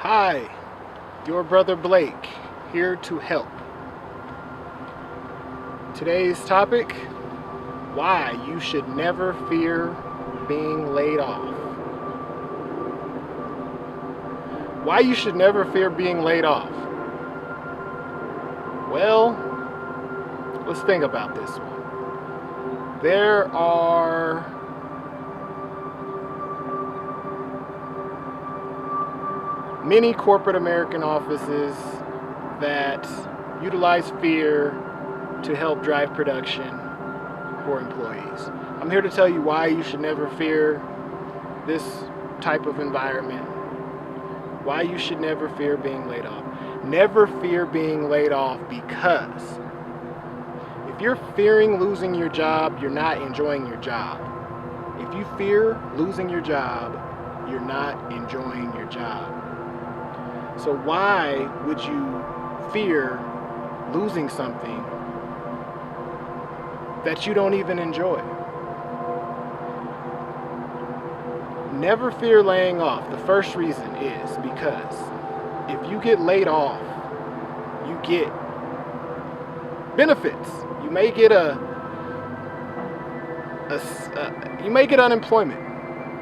Hi, your brother Blake, here to help. Today's topic, why you should never fear being laid off. Why you should never fear being laid off? Well, let's think about this one. There are many corporate American offices that utilize fear to help drive production for employees. I'm here to tell you why you should never fear this type of environment. Why you should never fear being laid off. Never fear being laid off, because if you're fearing losing your job, you're not enjoying your job. If you fear losing your job, you're not enjoying your job. So why would you fear losing something that you don't even enjoy? Never fear laying off. The first reason is because if you get laid off, you get benefits. You may get unemployment.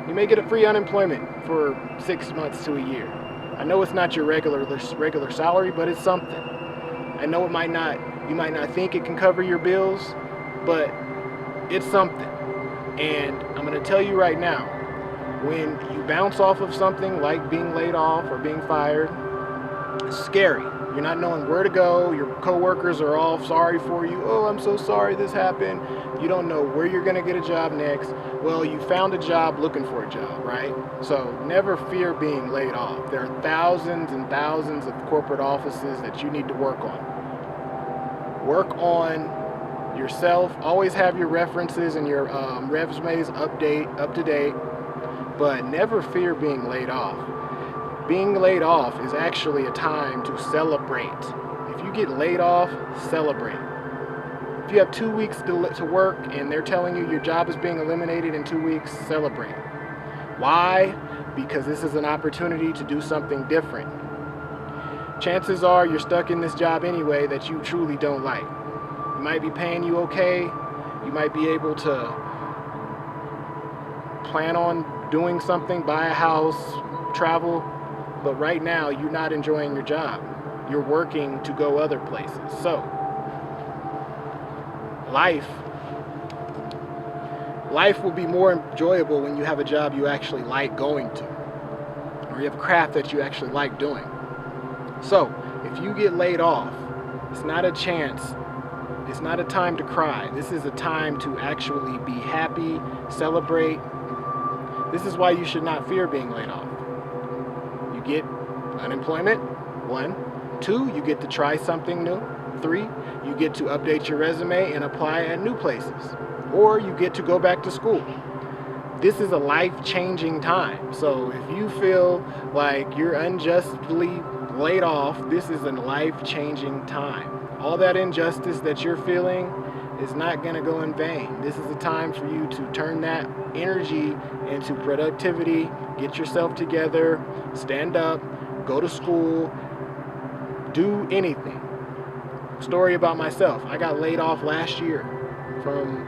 You may get a free unemployment for 6 months to a year. I know it's not your regular salary, but it's something. I know you might not think it can cover your bills, but it's something. And I'm going to tell you right now, when you bounce off of something like being laid off or being fired, it's scary. You're not knowing where to go. Your coworkers are all sorry for you. Oh, I'm so sorry this happened. You don't know where you're going to get a job next. Well, you found a job looking for a job, right? So never fear being laid off. There are thousands and thousands of corporate offices that you need to work on. Work on yourself. Always have your references and your resumes up to date. But never fear being laid off. Being laid off is actually a time to celebrate. If you get laid off, celebrate. If you have 2 weeks to work and they're telling you your job is being eliminated in 2 weeks, celebrate. Why? Because this is an opportunity to do something different. Chances are you're stuck in this job anyway that you truly don't like. It might be paying you okay. You might be able to plan on doing something, buy a house, travel, but right now you're not enjoying your job. You're working to go other places. So, life will be more enjoyable when you have a job you actually like going to, or you have a craft that you actually like doing. So, if you get laid off, it's not a chance. It's not a time to cry. This is a time to actually be happy, celebrate. This is why you should not fear being laid off. You get unemployment, 1. 2, you get to try something new. 3, you get to update your resume and apply at new places. Or you get to go back to school. This is a life-changing time. So if you feel like you're unjustly laid off, this is a life-changing time. All that injustice that you're feeling is not going to go in vain. This is a time for you to turn that energy into productivity, get yourself together, stand up, go to school, do anything. Story about myself. I got laid off last year from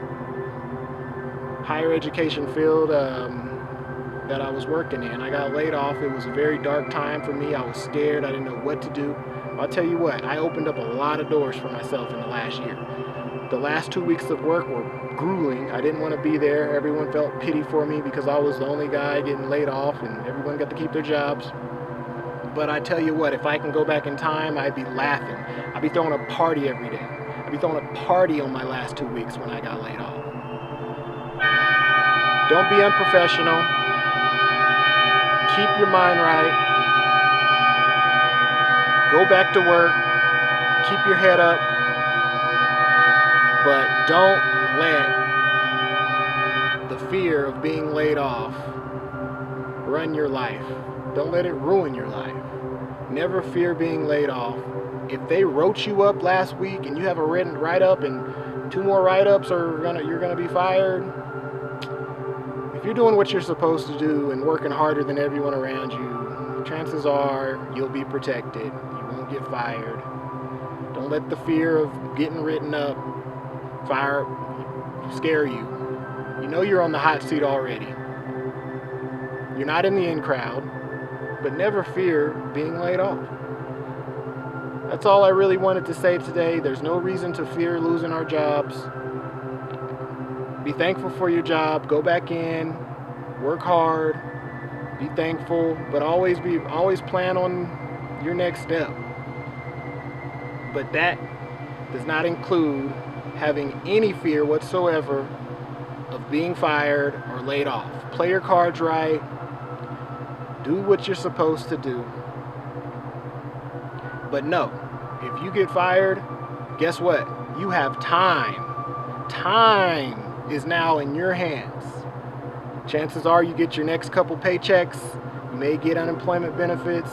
higher education field that I was working in. I got laid off. It was a very dark time for me. I was scared. I didn't know what to do. I'll tell you what, I opened up a lot of doors for myself in the last year. The last 2 weeks of work were grueling. I didn't want to be there. Everyone felt pity for me because I was the only guy getting laid off and everyone got to keep their jobs. But I tell you what, if I can go back in time, I'd be laughing. I'd be throwing a party every day. I'd be throwing a party on my last 2 weeks when I got laid off. Don't be unprofessional. Keep your mind right. Go back to work. Keep your head up. But don't let the fear of being laid off run your life. Don't let it ruin your life. Never fear being laid off. If they wrote you up last week and you have a written write-up and 2 more write-ups you're gonna be fired, if you're doing what you're supposed to do and working harder than everyone around you, chances are you'll be protected. You won't get fired. Don't let the fear of getting written up, fired, scare you. You know you're on the hot seat already. You're not in the in crowd, but never fear being laid off. That's all I really wanted to say today. There's no reason to fear losing our jobs. Be thankful for your job. Go back in, work hard, be thankful, but always plan on your next step. But that does not include having any fear whatsoever of being fired or laid off. Play your cards right. Do what you're supposed to do. But no, if you get fired, guess what? You have time. Time is now in your hands. Chances are you get your next couple paychecks. You may get unemployment benefits.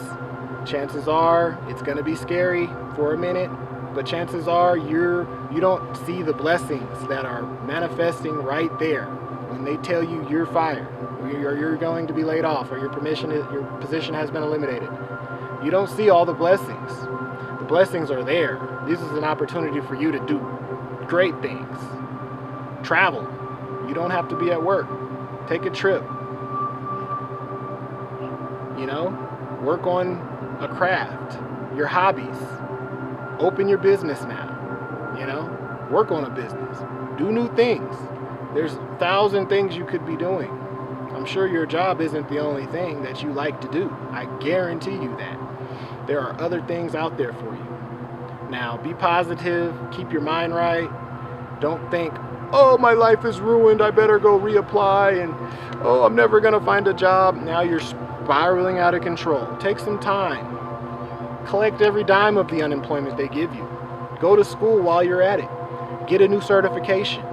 Chances are it's going to be scary for a minute, but chances are you don't see the blessings that are manifesting right there when they tell you you're fired or you're going to be laid off or your position has been eliminated. You don't see all the blessings. The blessings are there. This is an opportunity for you to do great things. Travel. You don't have to be at work. Take a trip. Work on a craft, your hobbies. Open your business now. Work on a business. Do new things. There's 1,000 things you could be doing. I'm sure your job isn't the only thing that you like to do. I guarantee you that. There are other things out there for you. Now, be positive. Keep your mind right. Don't think, oh, my life is ruined, I better go reapply, and oh, I'm never going to find a job. Now you're spiraling out of control. Take some time. Collect every dime of the unemployment they give you. Go to school while you're at it. Get a new certification.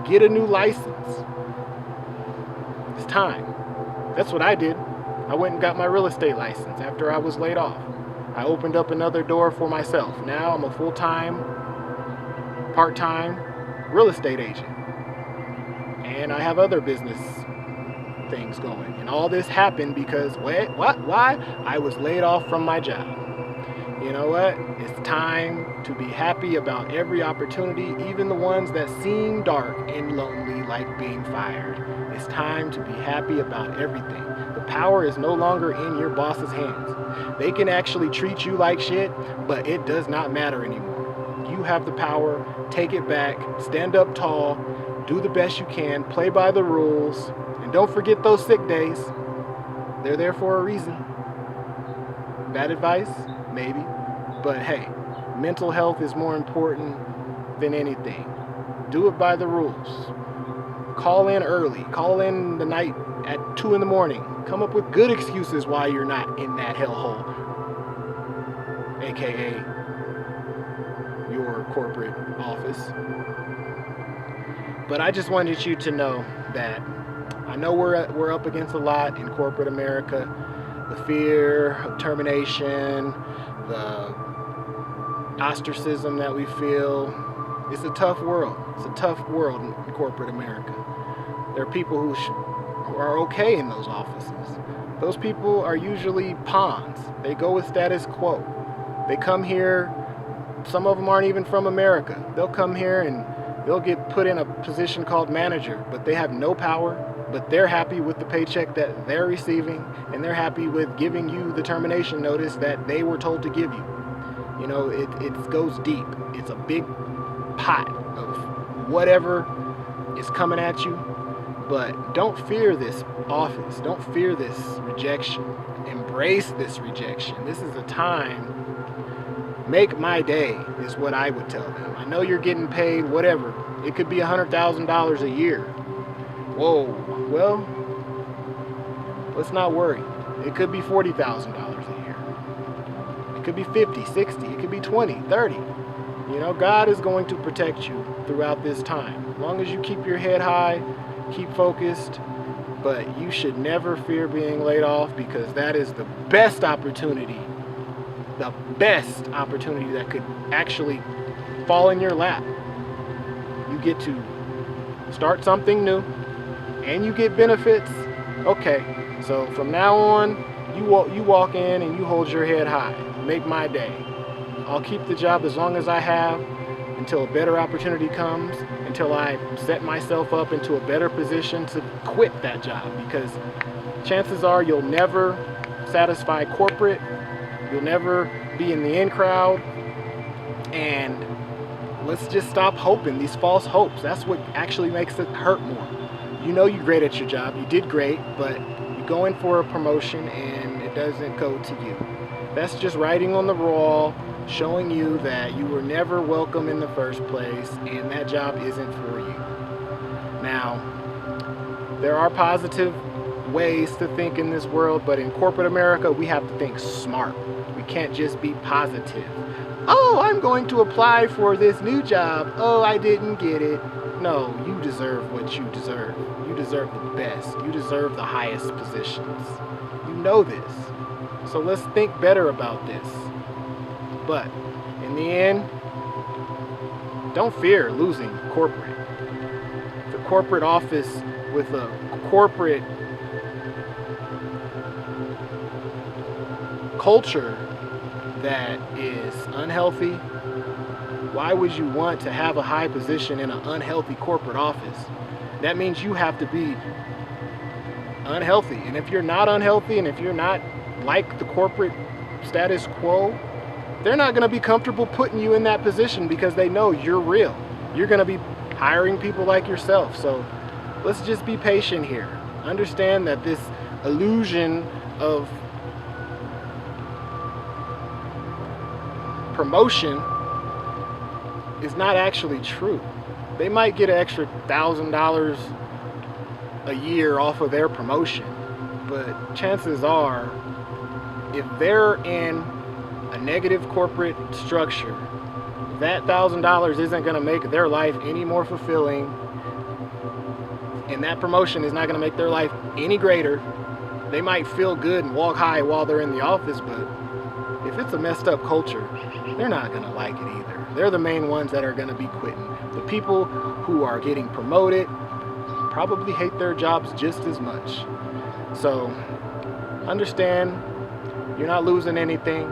Get a new license. It's time. That's what I did. I went and got my real estate license after I was laid off. I opened up another door for myself. Now I'm a full-time, part-time real estate agent. And I have other business things going. And all this happened because, why? I was laid off from my job. You know what? It's time to be happy about every opportunity, even the ones that seem dark and lonely, like being fired. It's time to be happy about everything. The power is no longer in your boss's hands. They can actually treat you like shit, but it does not matter anymore. You have the power. Take it back. Stand up tall. Do the best you can. Play by the rules. And don't forget those sick days. They're there for a reason. Bad advice? Maybe. But hey, mental health is more important than anything. Do it by the rules. Call in early. Call in the night at 2 in the morning. Come up with good excuses why you're not in that hellhole. AKA your corporate office. But I just wanted you to know that I know we're up against a lot in corporate America. The fear of termination, the ostracism that we feel. It's a tough world. It's a tough world in corporate America. There are people who are okay in those offices. Those people are usually pawns. They go with status quo. They come here, some of them aren't even from America. They'll come here and they'll get put in a position called manager, but they have no power, but they're happy with the paycheck that they're receiving, and they're happy with giving you the termination notice that they were told to give you. It goes deep. It's a big pot of whatever is coming at you, but don't fear this office. Don't fear this rejection. Embrace this rejection. This is a time. Make my day is what I would tell them. I know you're getting paid whatever. It could be $100,000 a year. Whoa. Well, let's not worry. It could be $40,000 a year. It could be 50, 60. It could be 20, 30. God is going to protect you throughout this time. As long as you keep your head high, keep focused, but you should never fear being laid off, because that is the best opportunity that could actually fall in your lap. You get to start something new and you get benefits. Okay, so from now on, You walk in and you hold your head high. Make my day. I'll keep the job as long as I have until a better opportunity comes, until I set myself up into a better position to quit that job, because chances are you'll never satisfy corporate, you'll never be in the in crowd, and let's just stop hoping these false hopes. That's what actually makes it hurt more. You know you're great at your job, you did great, but you go in for a promotion and it doesn't go to you. That's just writing on the wall, showing you that you were never welcome in the first place and that job isn't for you. Now, there are positive ways to think in this world, but in corporate America, we have to think smart. We can't just be positive. Oh, I'm going to apply for this new job. Oh, I didn't get it. No, you deserve what you deserve. You deserve the best. You deserve the highest positions. You know this. So let's think better about this. But in the end, don't fear losing corporate. The corporate office with a corporate culture that is unhealthy. Why would you want to have a high position in an unhealthy corporate office? That means you have to be unhealthy. And if you're not unhealthy, and if you're not like the corporate status quo, they're not going to be comfortable putting you in that position because they know you're real. You're going to be hiring people like yourself. So let's just be patient here. Understand that this illusion of promotion is not actually true. They might get an extra $1,000 a year off of their promotion, but chances are, if they're in a negative corporate structure, that $1,000 isn't going to make their life any more fulfilling, and that promotion is not going to make their life any greater. They might feel good and walk high while they're in the office, but if it's a messed up culture, they're not going to like it either. They're the main ones that are going to be quitting. The people who are getting promoted probably hate their jobs just as much. So understand you're not losing anything,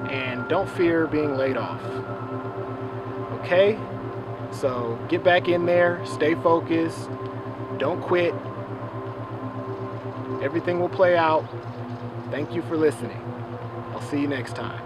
and don't fear being laid off. Okay? So get back in there, stay focused, don't quit. Everything will play out. Thank you for listening. I'll see you next time.